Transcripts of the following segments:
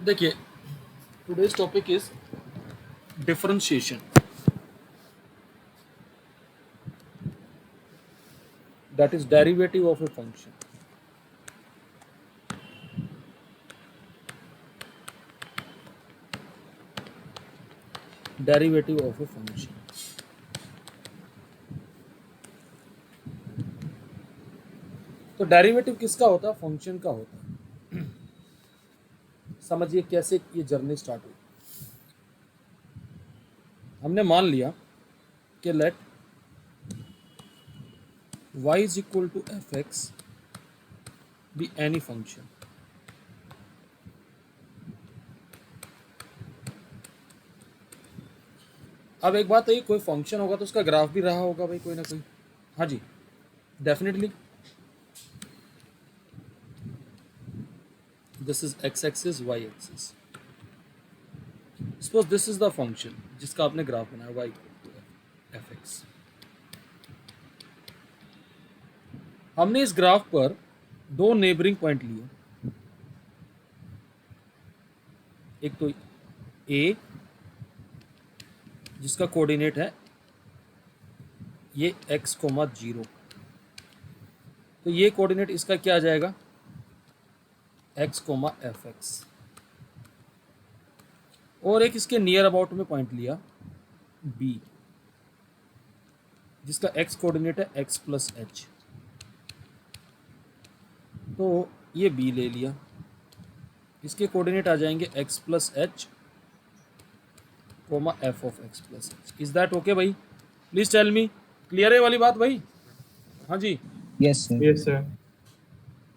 देखिए, today's topic is differentiation, that is derivative of a function. Derivative of a function. तो derivative किसका होता है? फंक्शन का होता है। समझिए कैसे ये जर्नी स्टार्ट हुई। हमने मान लिया कि late y is equal to fx be any function. अब एक बात है, कोई फंक्शन होगा तो उसका ग्राफ भी रहा होगा भाई, कोई ना कोई। हाँ जी, definitely. This is x axis, y axis. Suppose this is the function जिसका आपने ग्राफ बनाया y इक्वल टू fx। हमने इस ग्राफ पर दो नेबरिंग पॉइंट लिए, एक तो a जिसका कोऑर्डिनेट है ये x, 0, तो ये कोऑर्डिनेट इसका क्या आ जाएगा? x, fx। और एक इसके नियर अबाउट में पॉइंट लिया b जिसका x कोऑर्डिनेट है x प्लस h, तो ये b ले लिया, इसके कोऑर्डिनेट आ जाएंगे x plus h, f of x plus h। Is that okay भाई? प्लीज टेल मी, क्लियर है वाली बात भाई? हाँ जी, yes sir. Yes sir.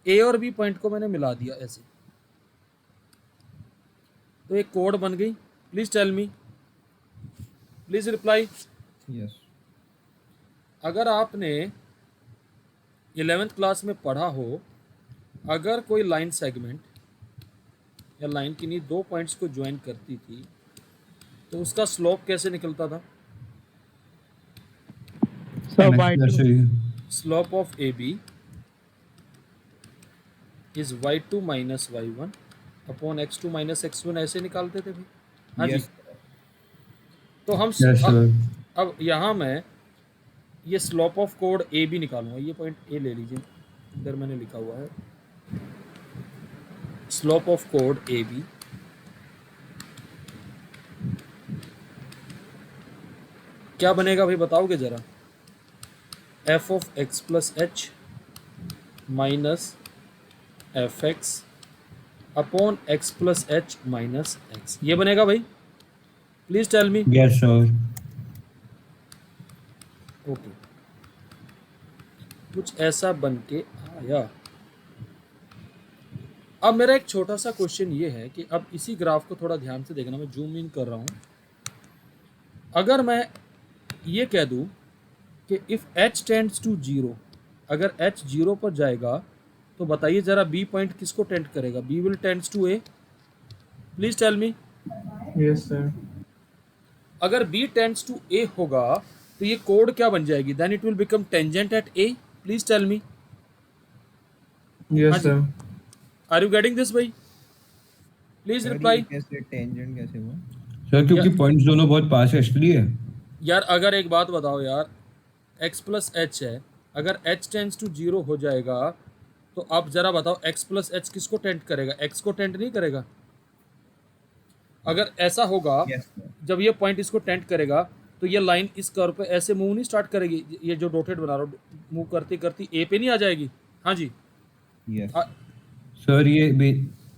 a और b पॉइंट को मैंने मिला दिया ऐसे, तो एक कोड बन गई। Please tell me, please reply. Yes. अगर आपने 11th क्लास में पढ़ा हो, अगर कोई लाइन सेगमेंट या लाइन किन्हीं दो पॉइंट्स को ज्वाइन करती थी तो उसका स्लोप कैसे निकलता था? Sir y2 slope of A B is y2 minus y1 upon x2 minus x1, ऐसे निकालते थे भाई। हाँ जी। तो हम अब यहाँ मैं ये स्लोप ऑफ कोड ए बी निकालूंगा। ये पॉइंट ए ले लीजिए, इधर मैंने लिखा हुआ है स्लोप ऑफ कोड ए बी। क्या बनेगा भाई, बताओगे जरा? f of x plus H minus F x upon X plus H minus X, ये बनेगा भाई? Please tell me. Yes sir. Okay, कुछ ऐसा बन के आया। अब मेरा एक छोटा सा क्वेश्चन ये है कि अब इसी ग्राफ को थोड़ा ध्यान से देखना, मैं जूम इन कर रहा हूँ। अगर मैं ये कह दूँ कि इफ़ h टेंड्स टू 0, अगर h 0 पर जाएगा तो बताइए जरा b पॉइंट किसको टेंड करेगा? b will tends to a। Please tell me. Yes sir. अगर b टेंड्स टू a होगा तो ये कोड क्या बन जाएगी? Then it will become tangent at a। Please tell me. Yes sir. Are you getting this भाई? Please reply. कैसे टेंजेंट कैसे हुआ सर? क्योंकि पॉइंट्स दोनों बहुत पास है इसलिए। यार अगर एक बात बताओ यार, x प्लस एच है, अगर h टेंड्स टू 0 हो जाएगा तो आप जरा बताओ x प्लस एच किसको टेंड करेगा? x को टेंड नहीं करेगा। अगर ऐसा होगा जब ये पॉइंट इसको टेंड करेगा तो ये लाइन इस कर्व पे ऐसे मूव नहीं स्टार्ट करेगी, ये जो डॉटेड बना रहा हूँ मूव करती करती ए पे नहीं आ जाएगी? हाँ जी। यस सर, ये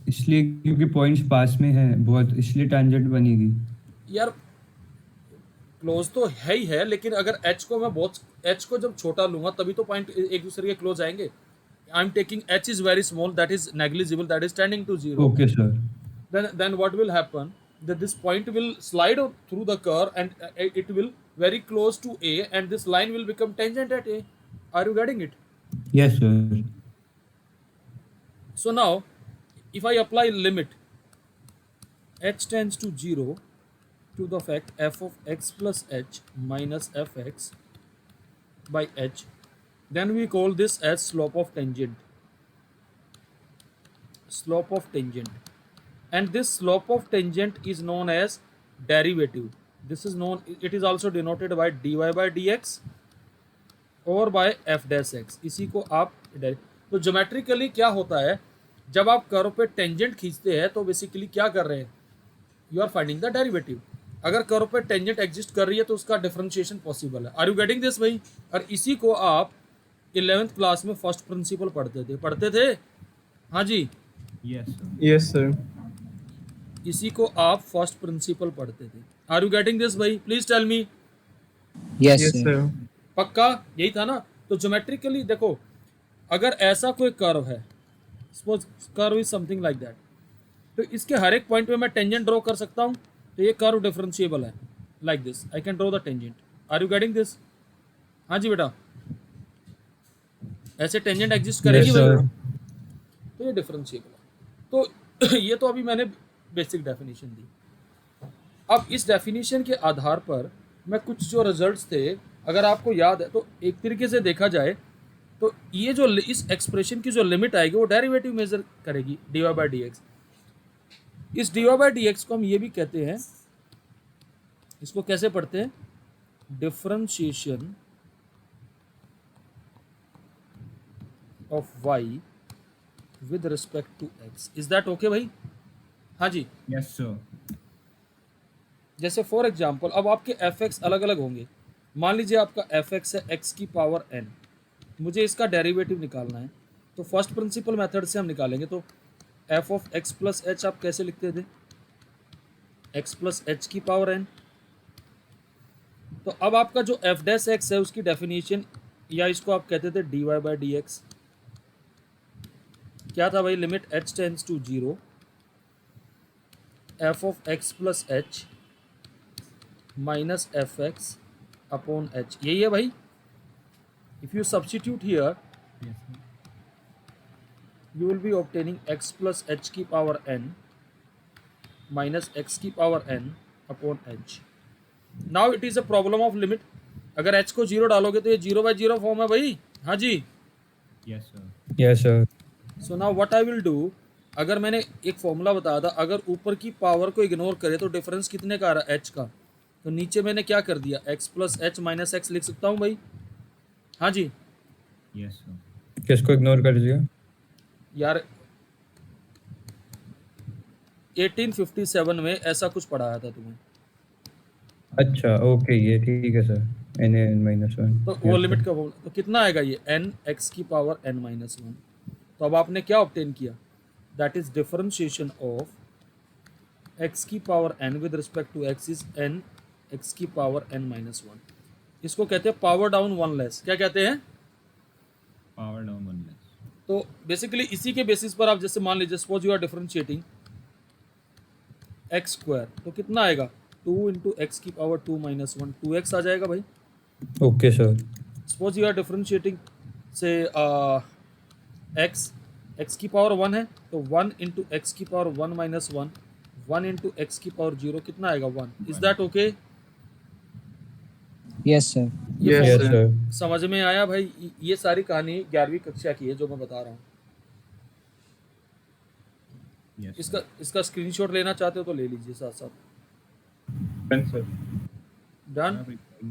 इसलिए क्योंकि पॉइंट्स पास में है बहुत, इसलिए टैंजेंट बनेगी। यार क्लोज तो है ही है, लेकिन अगर h को मैं बहुत h को जब छोटा लूंगा तभी तो पॉइंट एक दूसरे के क्लोज आएंगे। I am taking h is very small, that is negligible, that is tending to 0। Okay sir. then what will happen, that this point will slide through the curve and it will very close to a and this line will become tangent at a. Are you getting it? Yes sir. So now if I apply limit h tends to 0 to the fact f of x plus h minus fx by h, then we call this as slope of tangent. Slope of tangent. and this slope of tangent is known as derivative. This is known, it is also denoted by dy by dx और bye F dash x. इसी को आप तो geometrically क्या होता है, जब आप कर्व पे टेंजेंट खींचते हैं तो बेसिकली क्या कर रहे हैं, you are finding the derivative. अगर कर्व पे टेंजेंट एग्जिस्ट कर रही है तो उसका डिफरेंशिएशन पॉसिबल है। आर यू गेटिंग दिस भाई? और इसी को आप 11th क्लास में फर्स्ट प्रिंसिपल पढ़ते थे। हाँ जी, Yes, sir. Yes, sir. इसी को आप फर्स्ट प्रिंसिपल पढ़ते थे। आर यू गेटिंग दिस भाई? Please tell me. Yes, Yes, sir. sir. पक्का यही था ना? तो ज्योमेट्रिकली देखो, अगर ऐसा कोई कर्व है, suppose curve is something like that, तो इसके हर एक पॉइंट पे मैं टेंजेंट ड्रॉ कर सकता हूँ, तो ये कर्व डिफरेंशिएबल है like this. I can draw the tangent. Are you getting this? हाँ जी बेटा, ऐसे टेंजेंट एग्जिस्ट करेगी Yes, भाई, sir. तो ये डिफरेंशिएबल है। तो ये तो अभी मैंने बेसिक डेफिनेशन दी। अब इस डेफिनेशन के आधार पर मैं कुछ जो रिजल्ट्स थे, अगर आपको याद है तो एक तरीके से देखा जाए तो ये जो इस एक्सप्रेशन की जो लिमिट आएगी वो डेरिवेटिव मेजर करेगी dy बाई डी एक्स। इस dy बाई डी एक्स को हम ये भी कहते हैं, इसको कैसे पढ़ते हैं, differentiation of y with respect to x। Is that okay भाई? हाँ जी। Yes, sir. जैसे फॉर एग्जांपल अब आपके एफ एक्स अलग अलग होंगे। मान लीजिए आपका एफ एक्स है एक्स की पावर n, मुझे इसका डेरिवेटिव निकालना है, तो फर्स्ट प्रिंसिपल मेथड से हम निकालेंगे। तो f of x plus H आप कैसे लिखते थे, एक्स प्लस एच की पावर n। तो अब आपका जो एफ डैश एक्स है उसकी डेफिनेशन, या इसको आप कहते थे d y by d x, क्या था भाई, limit h tends to 0 f of x plus H minus F x upon h. यही है भाई। If you substitute here Yes, sir. you will be obtaining x plus h की power n minus x की power n upon h. Now it is a problem of limit. अगर h को 0 डालोगे तो ये 0/0 फॉर्म है भाई। हाँ जी। Yes, sir. Yes, sir. So now what I will do, अगर मैंने एक फॉर्मूला बताया था, अगर ऊपर की पावर को इग्नोर करे तो डिफरेंस कितने का आ रहा है, h का, तो नीचे मैंने क्या कर दिया, x plus H minus x लिख सकता हूँ भाई। हाँ जी Yes, sir. किसको इग्नोर कर दिया? यार, 1857 में ऐसा कुछ पढ़ाया था तुम्हें, अच्छा, ओके, ये ठीक है सर। n-1। तो वो लिमिट का फॉर्मूला तो कितना आएगा, ये n x की पावर n-1। तो अब आपने क्या ऑब्टेन किया, that is differentiation of x की power n with respect to x is n x की पावर n-1। इसको कहते हैं पावर डाउन वन लेस। क्या कहते हैं, पावर डाउन 1 लेस। तो बेसिकली इसी के बेसिस पर आप जैसे मान लीजिए suppose you are differentiating x square, तो कितना आएगा, 2 इंटू एक्स की पावर 2-1, 2x आ जाएगा भाई। Okay sir. Suppose you are differentiating से एक्स की पावर 1 है, तो 1 इंटू एक्स की पावर 1-1, 1 इंटू एक्स की पावर 0, कितना आएगा 1। Is that okay? Yes, sir. Yes, yes sir. Sir. समझ में आया भाई? ये सारी कहानी 11वीं कक्षा की है जो मैं बता रहा हूँ। यस इसका स्क्रीनशॉट लेना चाहते हो तो ले लीजिए साथ साथ। Sir. डन।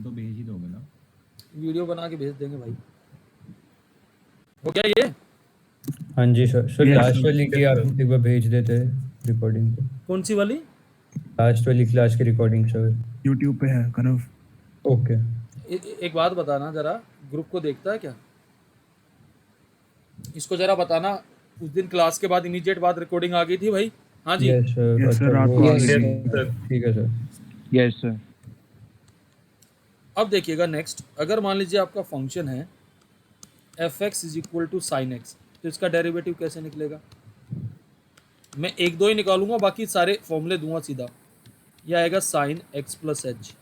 तो भेज ही दोगे ना? वीडियो बना के भेज देंगे भाई। हो गया ये? हाँ जी sir. Sir Yes, last sir. वाली की Yes, आप sir. एक बार भेज देते रिकॉर्डिंग को। कौन सी वाली? लास्ट वाली क्लास की रिकॉर्डिंग सर। YouTube पे है कनव। ओके। एक बात बताना जरा, ग्रुप को देखता है क्या? इसको जरा बताना, उस दिन क्लास के बाद इमीडिएट बाद रिकॉर्डिंग आ गई थी भाई। हाँ जी। Yes sir. Yes, sir, रात को आ गई sir. ठीक है सर। Yes, sir. अब देखिएगा नेक्स्ट, अगर मान लीजिए आपका फंक्शन है f x is equal to sine x, तो इसका डेरिवेटिव कैसे निकलेगा? मैं 1-2 ही निकालूंगा, बाकी सारे फॉर्मूले दूंगा सीधा। यह आएगा साइन एक्स प्लस एच।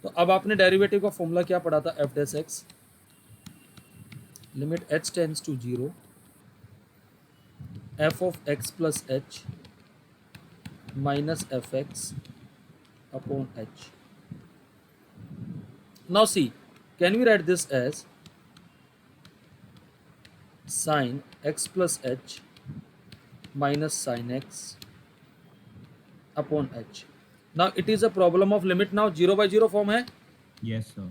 तो अब आपने डेरिवेटिव का फॉर्मूला क्या पढ़ा था, f dash x, limit h tends to 0 f of x plus H minus F x upon h. Now see, can we write this as sine x plus h minus sin x upon h. Now it is a problem of limit. Now 0/0 form है. Yes, sir.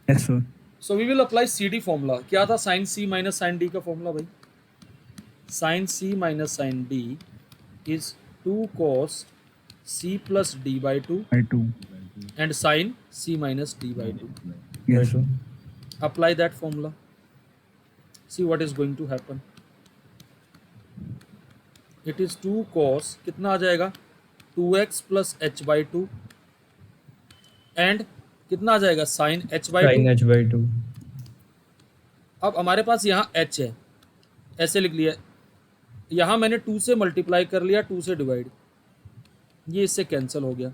Yes, sir. So we will apply CD formula. क्या था sin c minus sin d का formula भाई? Sin c minus sin d is 2 cos c plus d by 2 By 2. and sin c minus d by 2. Yes, sir. Apply that formula. See what is going to happen. It is 2 cos कितना आ जाएगा 2x plus h by 2 and कितना आ जाएगा sin h by 2. Sin h by 2. अब हमारे पास यहाँ h है, ऐसे लिख लिया, यहाँ मैंने 2 से मल्टीप्लाई कर लिया, 2 से डिवाइड, ये इससे कैंसिल हो गया.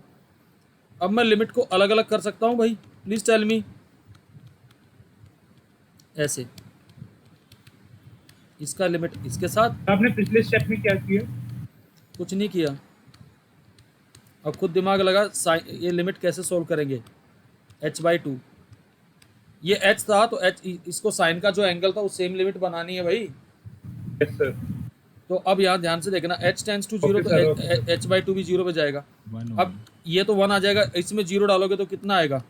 अब मैं लिमिट को अलग अलग कर सकता हूँ भाई, प्लीज टेल मी. ऐसे इसका लिमिट इसके साथ. आपने पिछले स्टेप में क्या किया? कुछ नहीं किया. अब खुद दिमाग लगा ये लिमिट कैसे सोल्व करेंगे. h by 2 ये h था तो h इसको साइन का जो एंगल था वो सेम लिमिट बनानी है भाई. Yes sir. तो अब यहाँ ध्यान से देखना h tends to 0 Okay, sir, okay, तो h by 2 भी 0 पे जाएगा. अब ये तो 1 आ जाएगा, इसमें 0 डालोगे तो कितना आएगा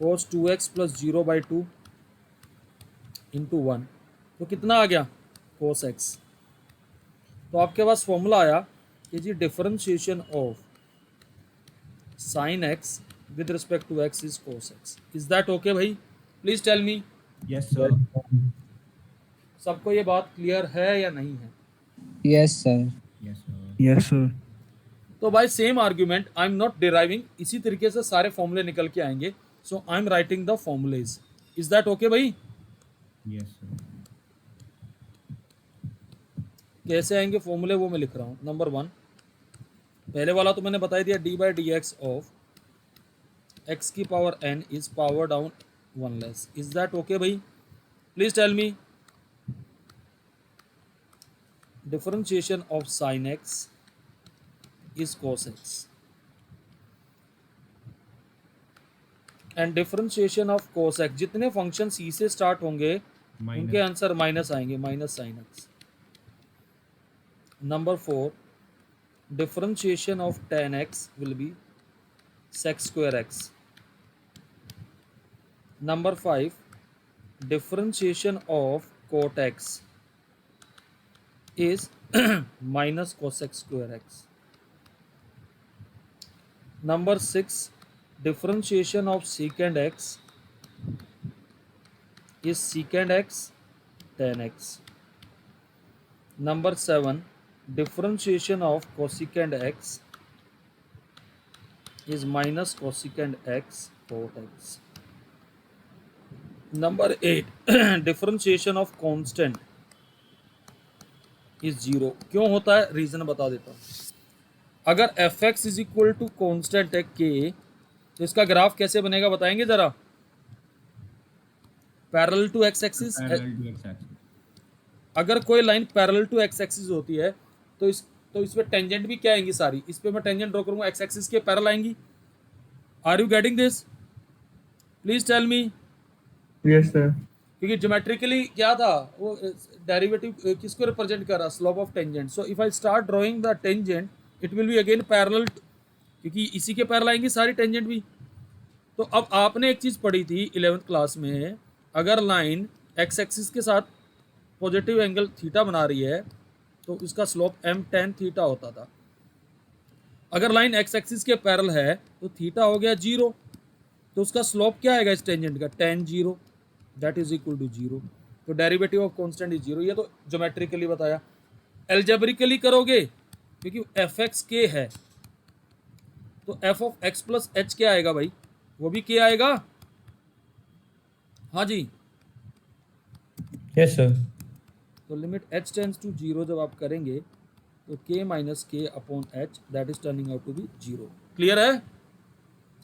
cos 2x plus 0 by 2 into 1 तो कितना आ गया cos x. तो आपके पास फॉर्मूला आया कि जी differentiation of sin x with respect to x is cos x. Is that okay भाई? Please tell me. Yes, sir. सबको ये बात क्लियर है या नहीं है? Yes, sir. Yes, sir. Yes, sir. तो भाई same argument I am not deriving, इसी तरीके से सारे फॉर्मूले निकल के आएंगे. So I am writing the formulas. Is that okay भाई? Yes, sir. कैसे आएंगे फॉर्मूले वो मैं लिख रहा हूँ. नंबर 1, पहले वाला तो मैंने बता दिया, d by d x of x की power n is power down 1 less. Is that okay भाई? Please tell me. Differentiation of sine x is cos x and differentiation of cos x. जितने function c से start होंगे उनके answer minus आएंगे, minus sin x. Number 4, differentiation of tan x will be sec square x. Number 5, differentiation of cot x is minus cosec square x. Number 6, differentiation of secant x is secant x tan x. Number 7, differentiation of cosecant x is minus cosecant x cot x. Number 8, differentiation of constant is 0. क्यों होता है, reason बता देता हूँ. अगर f x is equal to constant है k, तो इसका ग्राफ कैसे बनेगा बताएंगे जरा. Parallel to x axis. अगर कोई line parallel to x axis होती है तो इस पे टेंजेंट भी क्या आएंगी सारी. इस पे मैं टेंजेंट ड्रॉ करूंगा, एक्स एक्सिस के पैरेलल आएंगी. Are you getting this? Please tell me. Yes sir. क्योंकि ज्योमेट्रिकली क्या था वो डेरिवेटिव किसको रिप्रेजेंट कर रहा, slope of tangent. So if I start drawing the tangent it will be again parallel, क्योंकि इसी के पैरेलल आएंगी सारी टेंजेंट भी. तो अब आपने एक चीज़ पढ़ी थी 11th क्लास में, अगर लाइन एक्स एक्सिस के साथ पॉजिटिव एंगल थीटा बना रही है तो उसका स्लोप m tan थीटा होता था. अगर लाइन एक्स एक्सिस के पैरेलल है तो थीटा हो गया 0, तो उसका स्लोप क्या आएगा इस टेंजेंट का, tan 0, that is equal to 0. तो डेरिवेटिव ऑफ कांस्टेंट इज 0. ये तो ज्योमेट्रिकली बताया. एल्जेब्रिकली करोगे क्योंकि एफ एक्स के है तो f of x plus h क्या आएगा भाई, वो भी के आएगा. हाँ जी. Yes, sir. तो लिमिट h टेंड्स टू 0 जब आप करेंगे तो k minus k upon h that is turning out to be 0. Clear है?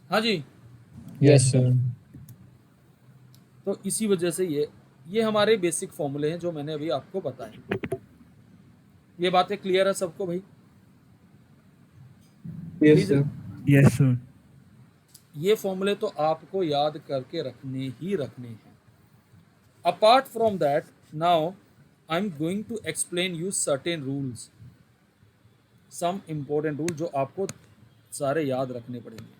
हाँ जी. Yes, sir. तो इसी वजह से ये हमारे बेसिक फॉर्मूले हैं जो मैंने अभी आपको बताए. ये बातें क्लियर है सबको भाई? Yes sir. Yes, sir. ये फॉर्मूले तो आपको याद करके रखने ही रखने हैं. Apart from that now I am going to explain you certain rules, some important rule जो आपको सारे याद रखने पड़ेंगे।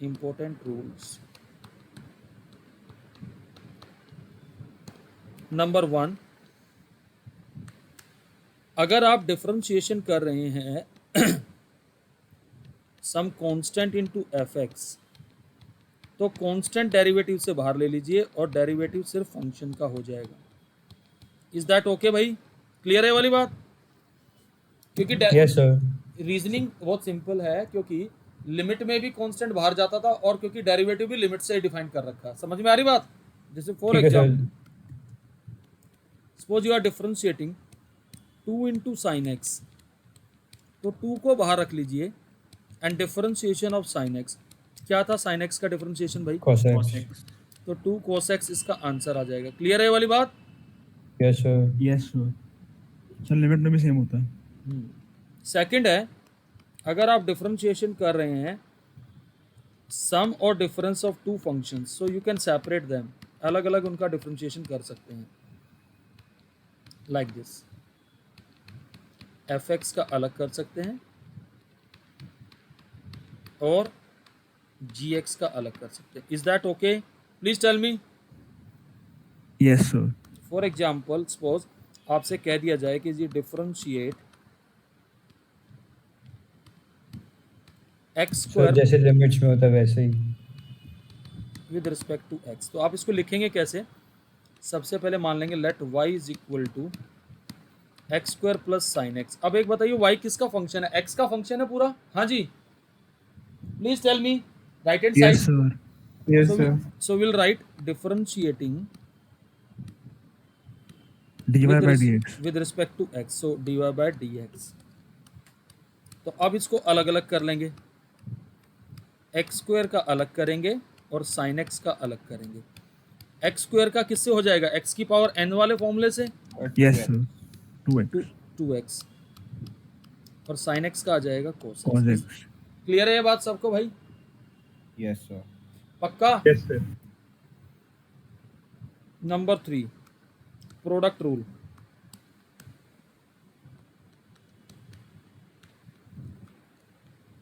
Important rules. नंबर 1, अगर आप डिफरेंशिएशन कर रहे हैं some constant into f x, तो कांस्टेंट डेरिवेटिव से बाहर ले लीजिए और डेरिवेटिव सिर्फ फंक्शन का हो जाएगा। इज दैट ओके भाई? क्लियर है वाली बात? क्योंकि यस सर। रीजनिंग बहुत सिंपल है, क्योंकि लिमिट में भी कांस्टेंट बाहर जाता था और क्योंकि डेरिवेटिव भी लिमिट से ही डिफाइन कर रखा है। समझ में आ रही बात? जैसे फॉर ठीक है सर। Example, suppose you are differentiating 2 into sine x, तो 2 को बाहर रख लीजिए and differentiation of sine x. क्या था साइन एक्स का डिफरेंशिएशन भाई? cos x। तो 2 cos x इसका आंसर आ जाएगा। क्लियर है ये वाली बात? Yes sir. Yes sir. Sir limit में भी सेम होता है। सेकंड है, अगर आप डिफरेंशिएशन कर रहे हैं सम और difference of two functions, so you can separate them, अलग अलग उनका डिफरेंशिएशन कर सकते हैं। लाइक दिस, एफ एक्स का अलग कर सकते हैं और जी एक्स का अलग कर सकते हैं। Is that okay? Please tell me. Yes sir. For example, suppose आपसे कह दिया जाए कि जी डिफरेंशिएट एक्स सर स्क्वायर जैसे लिमिट्स में होता है वैसे ही। With respect to x. तो आप इसको लिखेंगे कैसे? सबसे पहले मान लेंगे let y is equal to x square plus sine x. अब एक बताइए, वाई किसका फंक्शन है? एक्स का फंक्शन है पूरा? हाँ जी, please tell me. Right hand yes side. Sir. Yes, sir. So we'll write differentiating dy with, by dx। with respect to x, so dy by dx। तो अब इसको अलग अलग कर लेंगे, एक्स स्क्वायर का अलग करेंगे और साइन एक्स का अलग करेंगे। एक्स स्क्वायर का किससे हो जाएगा? एक्स की पावर n वाले फॉर्मूले से, यस सर। 2x 2x, और साइन एक्स का आ जाएगा cos cos x। x। Clear है ये बात सबको भाई? Yes sir. पक्का? Yes, sir. Number 3, product rule.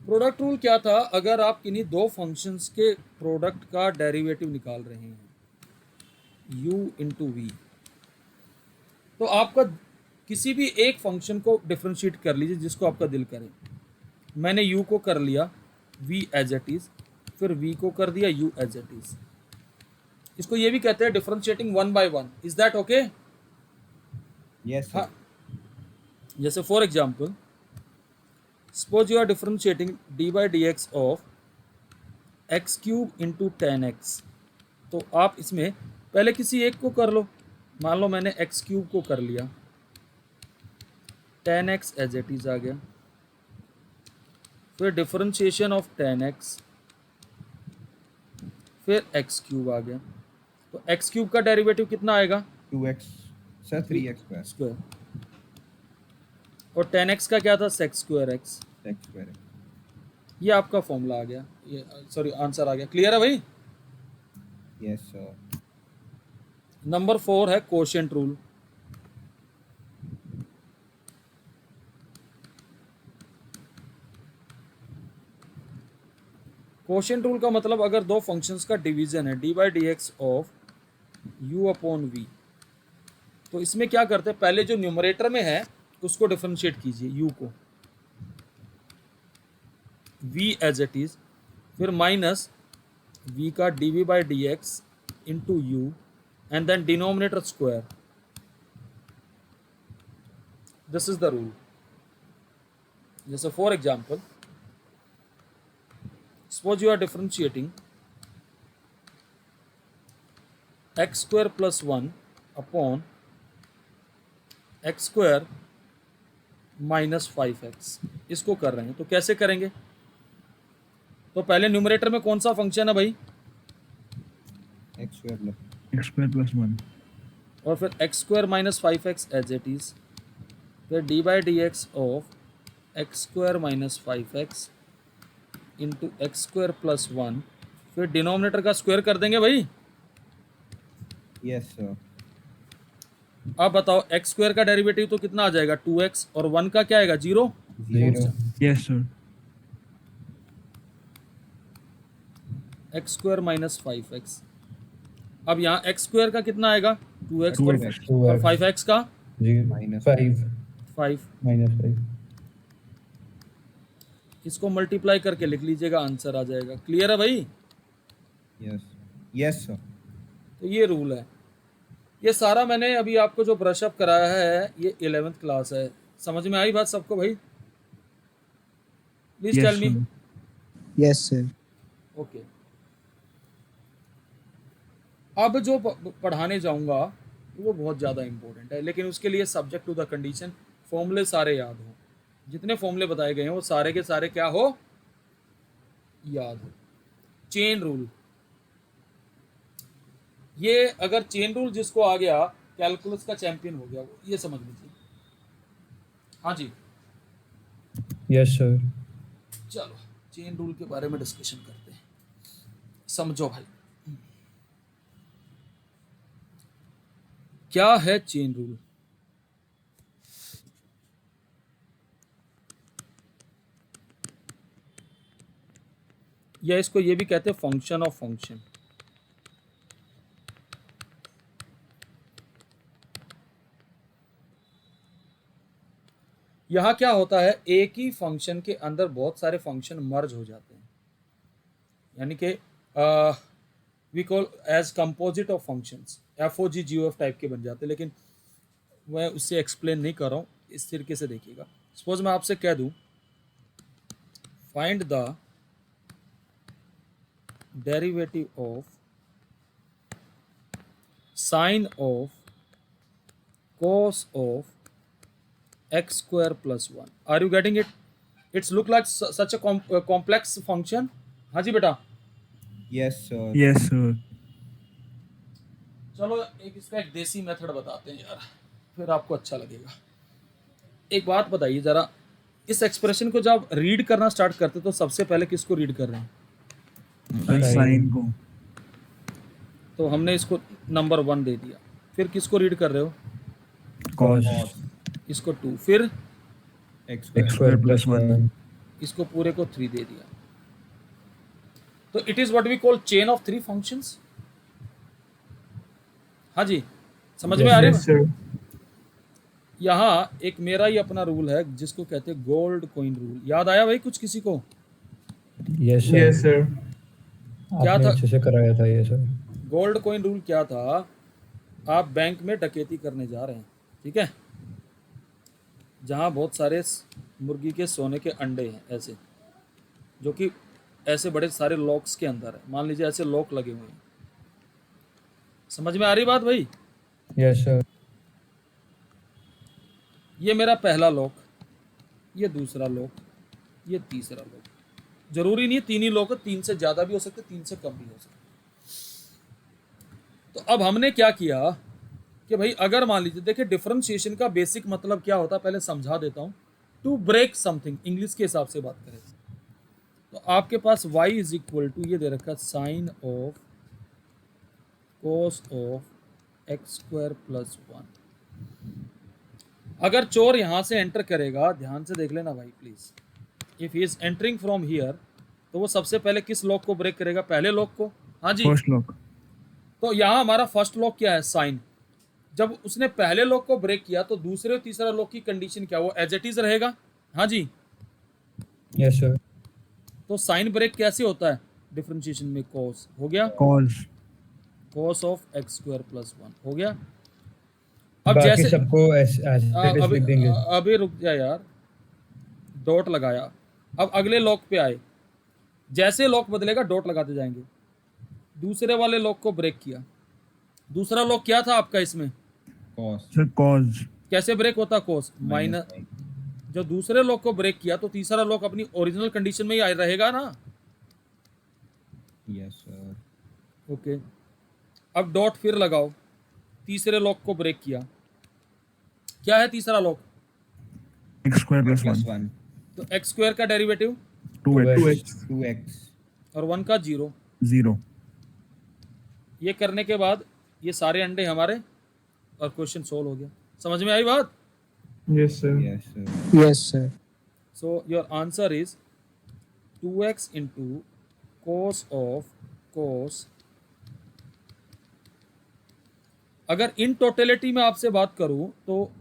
Product rule क्या था? अगर आप किन्हीं दो फंक्शंस के प्रोडक्ट का डेरिवेटिव निकाल रहे हैं u इंटू वी, तो आपका किसी भी एक फंक्शन को डिफरेंशिएट कर लीजिए जिसको आपका दिल करे। मैंने u को कर लिया v एज इट इज, फिर v को कर दिया u एज इट इज। इसको ये भी कहते हैं differentiating 1 by 1। Is that okay? Yes हाँ, जैसे for example, suppose you are differentiating d by d x of x cube into 10x। तो आप इसमें पहले किसी एक को कर लो। मान लो मैंने एक्स क्यूब को कर लिया, 10x एज इट इज आ गया, फिर डिफरेंशिएशन ऑफ 10x, फिर एक्स क्यूब आ गया। तो एक्स क्यूब का डेरिवेटिव कितना आएगा? 2x sir 3x square square, और 10x का क्या था? Sex square x. x square. ये आपका फॉर्मूला आ गया, ये सॉरी आंसर आ गया। क्लियर है भाई? Yes sir. नंबर 4 है कोशेंट रूल। कोशेंट रूल का मतलब अगर दो फंक्शंस का डिवीजन है d by d x of u upon v, तो इसमें क्या करते हैं? पहले जो न्यूमरेटर में है उसको डिफरेंशिएट कीजिए, u को v एज इट इज, फिर माइनस v का dv by d x into u and then denominator square. This is the rule. जैसे for example, suppose you are differentiating x square plus 1 upon x square minus 5x, इसको कर रहे हैं। तो कैसे करेंगे? तो पहले न्यूमरेटर में कौन सा फंक्शन है भाई? x स्क्वायर प्लस 1 और फिर x square minus 5x as it is, फिर d by d x of x square minus 5x into x square plus 1, फिर डिनोमिनेटर का स्क्वायर कर देंगे भाई। Yes sir. अब बताओ एक्स स्क्वायर का डेरिवेटिव तो कितना आ जाएगा 2x, और 1 का क्या आएगा 0। 0। Yes sir. X square minus 5x। अब यहाँ एक्स स्क्वायर का कितना आएगा 2x, 2x, और 5x का 0 माइनस 5 5। माइनस 5। इसको मल्टीप्लाई करके लिख लीजिएगा, आंसर आ जाएगा। क्लियर है भाई? Yes yes sir. तो ये रूल है। ये सारा मैंने अभी आपको जो ब्रश अप कराया है ये 11th क्लास है। समझ में आई बात सबको भाई? Please tell me. Yes sir. Okay, अब जो पढ़ाने जाऊंगा वो बहुत ज़्यादा इंपॉर्टेंट है, लेकिन उसके लिए सब्जेक्ट टू द कंडीशन फॉर्मूले सारे याद हो। जितने फॉर्मूले बताए गए हैं वो सारे के सारे क्या हो, याद हो। चेन रूल, ये अगर चेन रूल जिसको आ गया कैलकुलस का चैंपियन हो गया, ये समझ लीजिए। हाँ जी, यस सर। चलो चेन रूल के बारे में डिस्कशन करते हैं। समझो भाई, क्या है चेन रूल? या इसको ये भी कहते हैं फंक्शन ऑफ फंक्शन। यहां क्या होता है, एक ही फंक्शन के अंदर बहुत सारे फंक्शन मर्ज हो जाते हैं, यानी कि we call as composite of functions, FOG GOF type के बन जाते हैं। लेकिन मैं उससे एक्सप्लेन नहीं कर रहा हूँ, इस तरीके से देखिएगा। सपोज मैं आपसे कह दूं find the derivative of sine of cos of x square plus 1। Are you getting it? It's look like such a complex function। हाँ जी बेटा। Yes sir. Yes sir. चलो एक इसका एक देसी मेथड बताते हैं यार, फिर आपको अच्छा लगेगा। एक बात बताइए जरा, इस एक्सप्रेशन को जब रीड करना स्टार्ट करते तो सबसे पहले किसको रीड कर रहे हैं? साइन को। तो हमने इसको नंबर 1 दे दिया। फिर किसको रीड कर रहे हो? कॉस। इसको 2, फिर एक्स स्क्वायर प्लस 1। इसको पूरे को 3 दे दिया। तो it is what we call chain of 3 functions. हाँ जी, समझ में आ रही है? यहाँ एक मेरा ही अपना रूल है जिसको कहते हैं गोल्ड कॉइन रूल। याद आया भाई कुछ किसी को? Yes yes sir. क्या था अच्छे से कराया था ये सर। Gold coin rule? क्या था, आप बैंक में डकैती करने जा रहे हैं, ठीक है, जहाँ बहुत सारे मुर्गी के सोने के अंडे हैं ऐसे, जो कि ऐसे बड़े सारे लॉक्स के अंदर है। मान लीजिए ऐसे लॉक लगे हुए हैं। समझ में आ रही बात भाई? Yes sir. ये मेरा पहला लॉक, ये दूसरा लॉक, ये तीसरा लॉक। जरूरी नहीं 3 ही लॉक, 3 से ज़्यादा भी हो सकते, 3 से कम भी हो सकते। तो अब हमने क्या किया कि भाई अगर मान लीजिए, देखिए डिफरेंशिएशन का बेसिक मतलब क्या होता है पहले समझा देता हूँ। टू ब्रेक समथिंग, इंग्लिश के हिसाब से बात करें तो आपके पास y इज इक्वल टू ये दे रखा sine of cos of x square plus 1। अगर चोर यहां से एंटर करेगा, ध्यान से देख लेना भाई please, if he is entering from here, तो वो सबसे पहले किस लॉक को ब्रेक करेगा? पहले लॉक को। हाँ जी, फर्स्ट लॉक। तो यहाँ हमारा फर्स्ट लॉक क्या है? साइन। जब उसने पहले लॉक को ब्रेक किया तो दूसरे और तीसरा लॉक की कंडीशन क्या, वो एज इट इज रहेगा। हाँ जी, यस सर। तो साइन ब्रेक कैसे होता है डिफरेंशिएशन में? कॉस हो गया, cos. Cos of x square plus 1 हो गया। अब बाकी जैसे सबको ऐसे लिख देंगे। अभी रुक जा यार, डॉट लगाया। अब अगले लॉक पे आए, जैसे लॉक बदलेगा डॉट लगाते जाएंगे। दूसरे वाले लॉक को ब्रेक किया। दूसरा लॉक क्या था आपका इसमें? कॉस। Sir cos. कैसे ब्रेक होता? कोस माइनस। जब दूसरे लॉक को ब्रेक किया तो तीसरा लॉक अपनी ओरिजिनल कंडीशन में ही रहेगा ना। Yes sir. ओके, अब डॉट फिर लगाओ। तीसरे लॉक को ब्रेक किया, क्या है तीसरा लॉक? X square plus 1। तो एक्स स्क्वायर का डेरिवेटिव 2x। 2x और 1 का 0। 0. ये करने के बाद ये सारे अंडे हमारे और क्वेश्चन सोल्व हो गया। समझ में आई बात? Yes, sir. Yes, sir. Yes, sir. So your answer is 2x into cos of cos। अगर इन टोटलिटी में आपसे बात करूं तो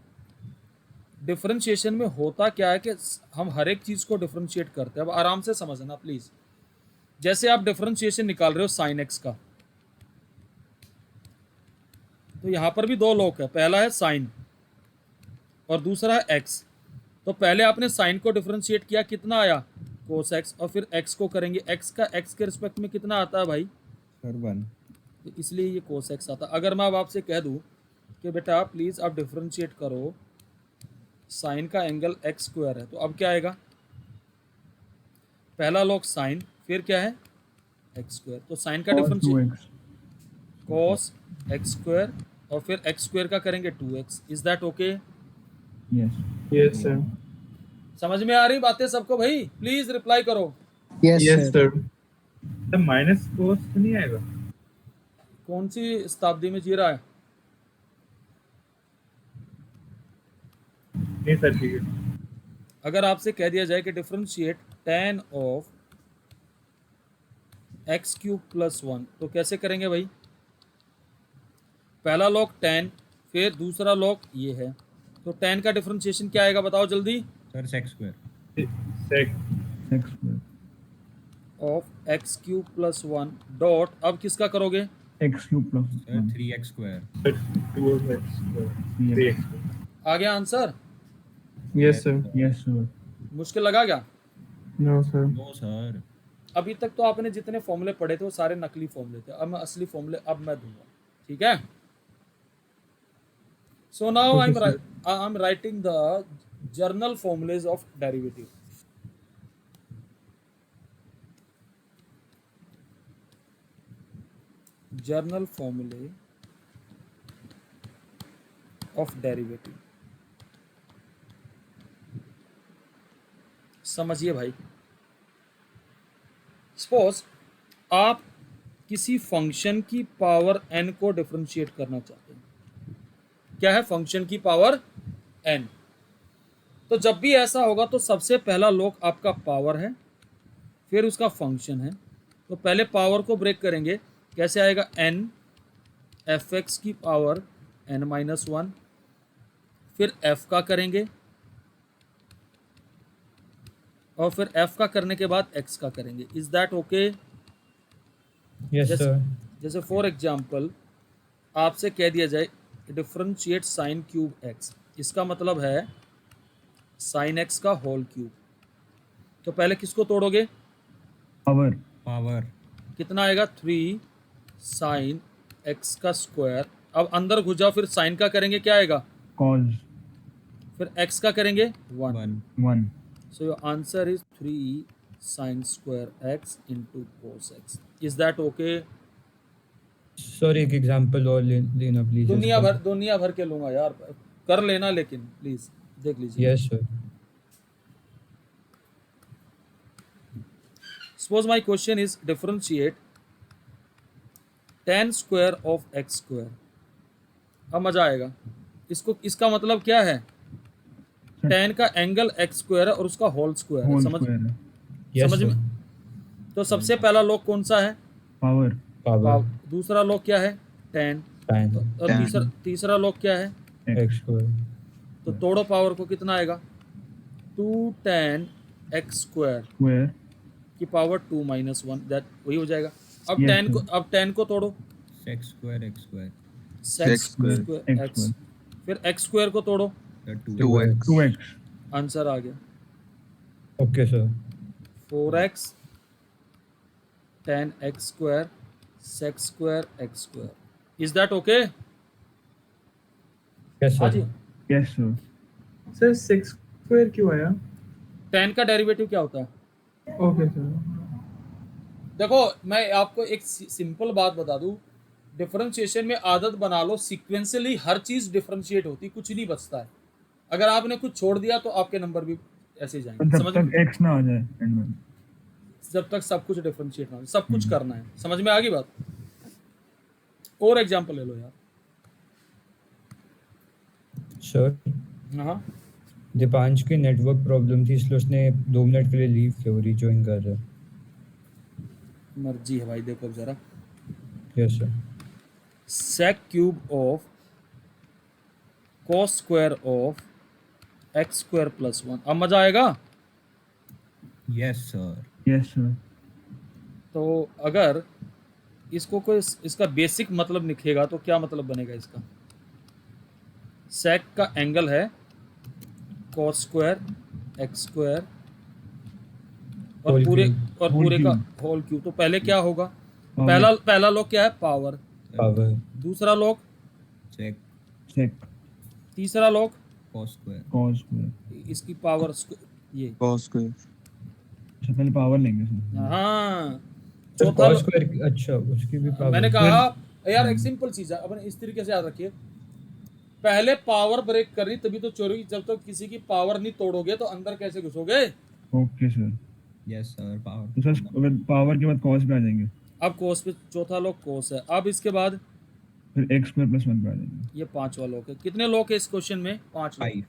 डिफरेंशिएशन में होता क्या है कि हम हर एक चीज को डिफरेंशिएट करते हैं। अब आराम से समझना प्लीज। जैसे आप डिफरेंशिएशन निकाल रहे हो साइन एक्स का, तो यहां पर भी दो लोग है, पहला है साइन और दूसरा है एक्स। तो पहले आपने साइन को डिफरेंशिएट किया, कितना आया कोस एक्स, और फिर एक्स को करेंगे, एक्स का एक्स के रिस्पेक्ट में कितना आता है भाई? Sir, 1. तो इसलिए ये कोस एक्स आता। अगर मैं अब आपसे कह दूं कि बेटा प्लीज आप डिफरेंशिएट करो, साइन का एंगल एक्स स्क्वायर है, तो अब क्या आएगा? पहला लॉग साइन, फिर क्या है एक्स स्क्वायर। तो साइन का Cos differentiate 2x. Cos x square और फिर एक्स स्क्वायर का करेंगे 2x। Is that okay? Yes. Yes, sir. समझ में आ रही बातें सबको भाई? प्लीज रिप्लाई करो। Yes, Yes, sir. sir. तो माइनस कोस तो नहीं आएगा? कौन सी शताब्दी में जी रहा है? नहीं सर, ठीक है। अगर आपसे कह दिया जाए कि differentiate tan of x cube plus 1, तो कैसे करेंगे भाई? पहला लॉग tan, फिर दूसरा लॉग ये है, तो tan का डिफरेंशिएशन क्या आएगा बताओ जल्दी? Sir, sec square. Sec X square. Of x cube plus 1 dot, अब किसका करोगे? X cube plus Sir, 1. 3x square. 2x, 3x। आ गया answer? Yes, sir. Yes, sir. मुश्किल लगा क्या? No, sir. No, sir. अभी तक तो आपने जितने फॉर्मूले पढ़े थे वो सारे नकली फॉर्मूले थे, अब मैं असली फॉर्मूले अब मैं दूंगा, ठीक है? So now I am writing the journal formulas of derivative. Journal फॉर्मूले ऑफ डेरिवेटिव। समझिए भाई, सपोज आप किसी फंक्शन की पावर n को डिफरेंशिएट करना चाहते हैं। क्या है? फंक्शन की पावर n। तो जब भी ऐसा होगा तो सबसे पहला लॉग आपका पावर है, फिर उसका फंक्शन है। तो पहले पावर को ब्रेक करेंगे, कैसे आएगा? n एफ एक्स की पावर n-1, फिर f का करेंगे और फिर f का करने के बाद x का करेंगे। Is that okay? Yes, Yes. sir. जैसे फॉर एग्जाम्पल आपसे कह दिया जाए डिफरेंशिएट साइन क्यूब एक्स, इसका मतलब है साइन एक्स का होल क्यूब। तो पहले किसको तोड़ोगे? Power. Power. कितना आएगा? 3 साइन एक्स का स्क्वायर। अब अंदर घुस जाओ, फिर साइन का करेंगे, क्या आएगा? Cos फिर एक्स का करेंगे 1। 1. 1. So your answer is 3 sine square x into cos x. Is that okay? Sir, एक एग्जांपल और लेना प्लीज। दुनिया भर के लूंगा यार, कर लेना, लेकिन प्लीज देख लीजिए। Yes, sir. Suppose my question is differentiate tan square of x square। अब मजा आएगा। इसका मतलब क्या है? tan का एंगल x स्क्वायर है और उसका होल स्क्वायर है। Whole समझ square. Yes, समझ sir. में? तो सबसे पहला लॉग कौन सा है? Power. Power. दूसरा लॉग क्या है? tan। Tan. और तीसरा लॉग क्या है? X square. तो तोड़ो पावर को, कितना आएगा? 2 tan x स्क्वायर Square. की पावर 2-1, दैट वही हो जाएगा। अब Yes, tan को, sir. अब tan को तोड़ो, Sec square x square. Sex square, square X x, square. फिर एक्स स्क्वायर को तोड़ो, The 2x. 2x. आंसर आ गया Okay, sir. 4x tan x square sex square x square. Is that okay? Yes, हाँ sir. जी। Yes, sir. Sir 6 square क्यों आया? tan का derivative क्या होता है? Okay sir. देखो मैं आपको एक सिंपल बात बता दूं, डिफरेंशिएशन में आदत बना लो, सीक्वेंशियली हर चीज डिफरेंशिएट होती, कुछ नहीं बचता है। अगर आपने कुछ छोड़ दिया तो आपके नंबर भी ऐसे ही जाएंगे। जब समझ तक X ना आ जाए end में. जब तक सब कुछ डिफरेंशिएट ना हो, सब कुछ करना है। समझ में आ गई बात? और एग्जांपल ले लो यार। सर हाँ दीपांश की नेटवर्क प्रॉब्लम थी, इसलिए उसने 2 मिनट के लिए लीव किया, वो रिजॉइन कर रहा है। मर्जी है भाई। देखो अब जरा, yes sir. sec cube of cos square of x square plus 1। अब मजा आएगा। Yes sir. Yes sir. तो अगर इसको कोई इसका बेसिक मतलब लिखेगा तो क्या मतलब बनेगा इसका? sec का एंगल है cos स्क्वायर x स्क्वायर और Whole पूरे cube. और Whole पूरे का cube. Whole cube. तो पहले क्या होगा? Power. पहला लॉग क्या है? पावर। पावर दूसरा लॉग, चेक Sec. तीसरा log, cos square. Cos square. इसकी पावर ये। cos square अच्छा पहले पावर लेंगे सर। हाँ सर चौथा cos लो- स्क्वायर, अच्छा उसकी भी पावर। मैंने कहा यार एक सिंपल चीज है, अपन इस तरीके से याद रखिए। पहले पावर ब्रेक करनी तभी तो चोरी। जब तक किसी की पावर नहीं तोड़ोगे तो अंदर कैसे घुसोगे? Okay sir. Yes sir power. तो सर पावर के बाद cos पे आ जाएंगे, अब कोस पे चौथा लॉग कोस है। अब इसके बाद फिर x स्क्वायर प्लस 1 पे आ जाएंगे। ये पांचवा लॉग है। कितने लॉग है इस क्वेश्चन में? 5 लॉग। 5।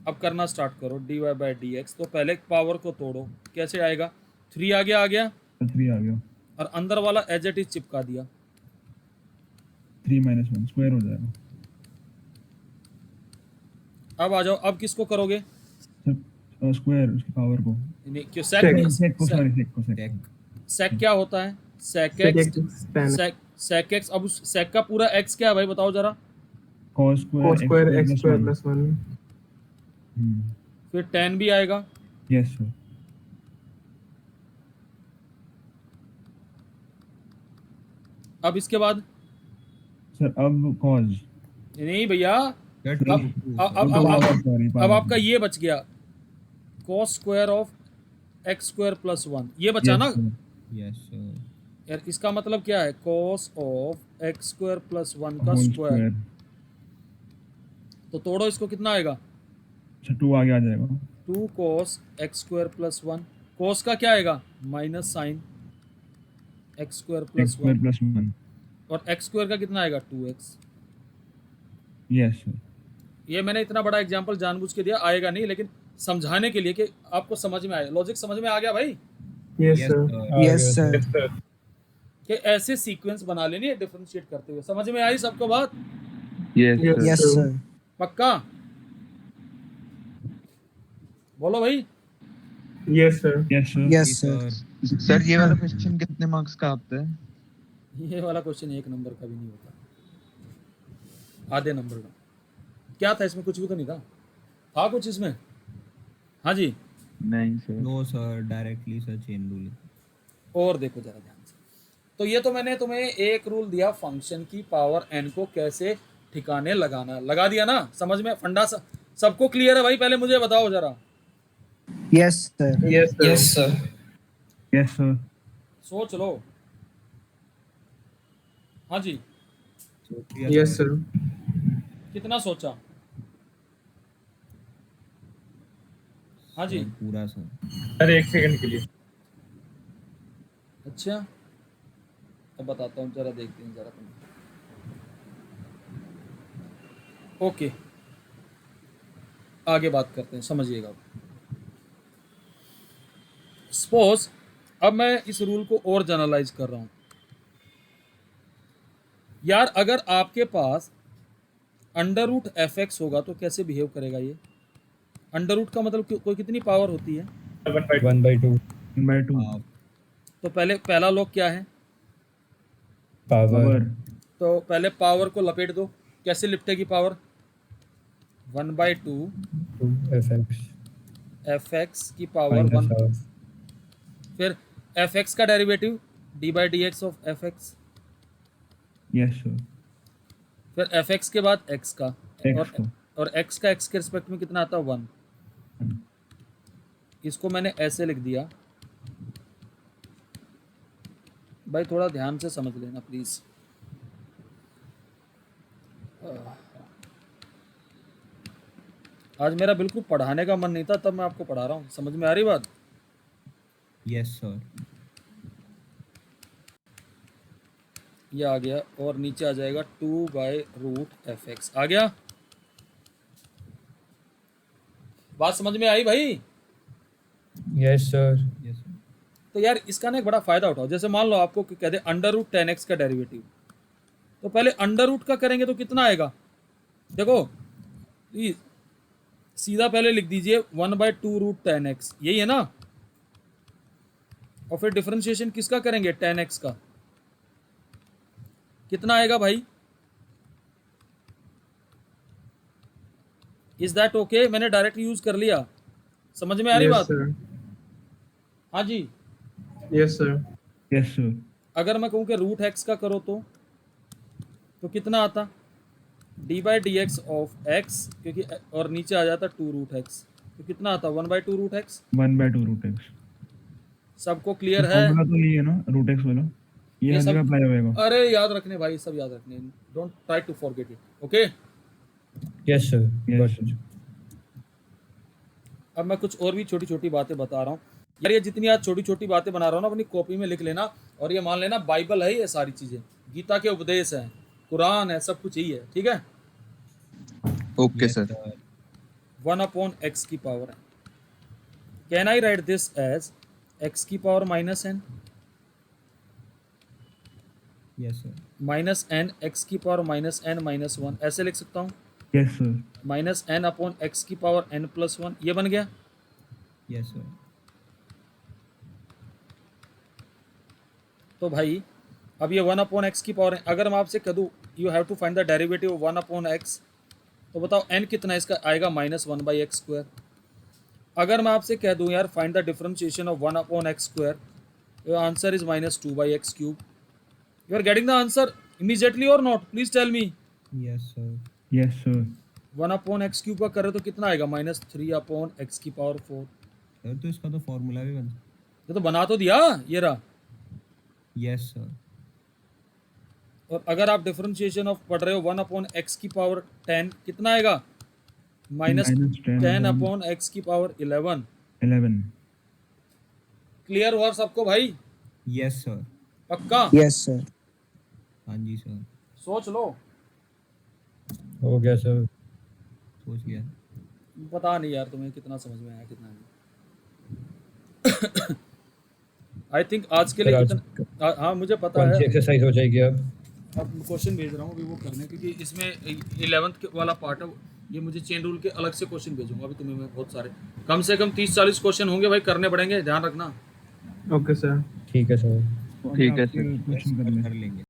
अब करना स्टार्ट करो dy बाई डी एक्स। तो पहले पावर को तोड़ो, कैसे आएगा? 3 आ गया तो 3 आ गया, और अंदर वाला एज इट इज चिपका दिया। 3 माइनस 1 स्क्वायर हो जाएगा। अब आ जाओ, अब किसको करोगे? सर स्क्वायर उसकी पावर को, नहीं, क्यों सेक को, सॉरी सेक को, सेक। सेक क्या होता है? Sec Sec x. x tan sec x. अब उस सेक का पूरा एक्स क्या है भाई बताओ जरा? cos cos square square x square +1। plus 1। फिर tan भी आएगा। Yes sir. अब इसके बाद सर अब cos, नहीं भैया, अब सॉरी अब आपका ये बच गया cos square of x square plus 1। ये बचा ना यस सर। यार? इसका मतलब क्या है? cos of x square plus 1 का होल स्क्वायर। स्क्वायर। तो तोड़ो इसको, कितना आएगा? अच्छा 2 आगे आ जाएगा। 2 cos x square plus 1। cos का क्या आएगा? Minus sine x square x plus square 1। Plus 1। और x स्क्वायर का कितना आएगा? 2x। Yes sir. ये मैंने इतना बड़ा एग्जांपल जानबूझ के दिया, आएगा नहीं लेकिन समझाने के लिए कि आपको समझ में आए। लॉजिक समझ में आ गया भाई? Yes sir। yes sir कि ऐसे सीक्वेंस बना लेनी है डिफरेंशिएट करते हुए। समझ में आई सबको बात? Yes yes sir। sir पक्का? बोलो भाई। Yes sir। Yes sir. yes sir sir ये वाला क्वेश्चन कितने मार्क्स का आता है? ये वाला क्वेश्चन 1 नंबर का भी नहीं होता, आधे नंबर का। क्या था इसमें? कुछ भी तो नहीं था। था कुछ इसमें? हाँ जी। नहीं sir. No sir, directly sir chain rule. और देखो जरा ध्यान से। तो ये तो मैंने तुम्हें एक रूल दिया फंक्शन की पावर n को कैसे ठिकाने लगाना। लगा दिया ना? समझ में फंडा सबको क्लियर है भाई? पहले मुझे बताओ जरा। yes sir Yes sir। Yes sir. सोच लो। हाँ जी, Yes sir। कितना सोचा? हाँ जी, पूरा सर। अरे 1 सेकंड के लिए। अच्छा अब बताता हूँ, जरा देखते हैं जरा तुम। ओके आगे बात करते हैं, समझिएगा। सपोज अब मैं इस रूल को और जनरलाइज कर रहा हूँ। यार अगर आपके पास अंडर रूट एफ एक्स होगा तो कैसे बिहेव करेगा ये? अंडर रूट का मतलब कोई कितनी पावर होती है? 1/2 1/2 तो पहले पहला लॉग क्या है? पावर तो पहले पावर को लपेट दो। कैसे लिपटेगी पावर? 1/2 fx एफ एक्स की पावर 1। -half फिर एफ एक्स का derivative D by d x of F x. Yes sir. फिर एफ एक्स के बाद एक्स का, X को। और एक्स का एक्स के रिस्पेक्ट में कितना आता है? 1। इसको मैंने ऐसे लिख दिया। भाई थोड़ा ध्यान से समझ लेना प्लीज। आज मेरा बिल्कुल पढ़ाने का मन नहीं था, तब मैं आपको पढ़ा रहा हूँ। समझ में आ रही बात? Yes sir. ये आ गया और नीचे आ जाएगा 2/√fx। आ गया? बात समझ में आई भाई? Yes sir. तो यार इसका ना एक बड़ा फायदा उठाओ। जैसे मान लो आपको कहते हैं √10x का डेरिवेटिव, तो पहले अंडर रूट का करेंगे तो कितना आएगा? देखो ये सीधा पहले लिख दीजिए 1/2√10x, यही है ना। और फिर डिफरेंशिएशन किसका करेंगे? 10x का। कितना आएगा भाई? Is that okay? मैंने डायरेक्ट यूज कर लिया, समझ में आ रही Yes, बात? sir. हाँ जी। Yes, sir. Yes sir. अगर मैं कहूँ कि √x का करो तो कितना आता? d/dx ऑफ x, क्योंकि और नीचे आ जाता 2√x, तो कितना आता? 1/2√x। 1/2√x। सबको क्लियर है? फॉर्मूला तो यही है ना, √x वाला, ये हर सब- जगह अप्लाई होएगा। अरे याद रखने भाई, सब याद रखने, don't try to forget it. Okay, yes sir. Yes sir. अब मैं कुछ और भी छोटी छोटी बातें बता रहा हूँ यार। ये जितनी आज छोटी छोटी बातें बना रहा हूँ ना, अपनी कॉपी में लिख लेना। और ये मान लेना बाइबल है, ये सारी चीजें गीता के उपदेश हैं, कुरान है, सब कुछ यही है, ठीक है। Okay sir. 1/x की पावर है। Can I write this as x की power -n yes sir. -n x की पावर -n-1, ऐसे लिख सकता हूँ। Yes sir. -n/x की पावर n+1, ये बन गया। Yes sir. तो भाई अब ये 1/x की पावर है। अगर मैं आपसे कह दूँ you have to find the derivative of 1/x, तो बताओ n कितना इसका आएगा? -1/x²। अगर मैं आपसे कह दूँ यार find the differentiation of 1/x², your answer is -2/x³। You are getting the answer immediately और not? Please tell me. Yes sir. Yes sir. 1/x³ का करे तो कितना आएगा? -3/x⁴। सर तो इसका तो फॉर्मूला भी बन। ये तो बना तो दिया, ये रहा। Yes sir. और अगर आप डिफरेंशिएशन ऑफ पढ़ रहे हो 1/x⁻10 कितना आएगा? -10/x⁻11। 11। क्लियर हुआ सबको भाई? Yes sir. पक्का? Yes, sir. हाँ जी सर। सोच लो। हो गया सर। सोच गया। पता नहीं यार तुम्हें कितना समझ में आया, कितना नहीं। आई थिंक आज के लिए सर, इतना। हाँ मुझे पता कौन सी है। एक्सरसाइज हो जाएगी अब? अब क्वेश्चन भेज रहा हूँ अभी वो करने, क्योंकि इसमें 11th वाला पार्ट है। ये मुझे चेन रूल के अलग से क्वेश्चन भेजूंगा अभी तुम्हें मैं, बहुत सारे, कम से कम 30-40 क्वेश्चन होंगे भाई, करने पड़ेंगे, ध्यान रखना। Okay, sir. ठीक है सर। ठीक है सर। क्वेश्चन कर लें। कर लेंगे।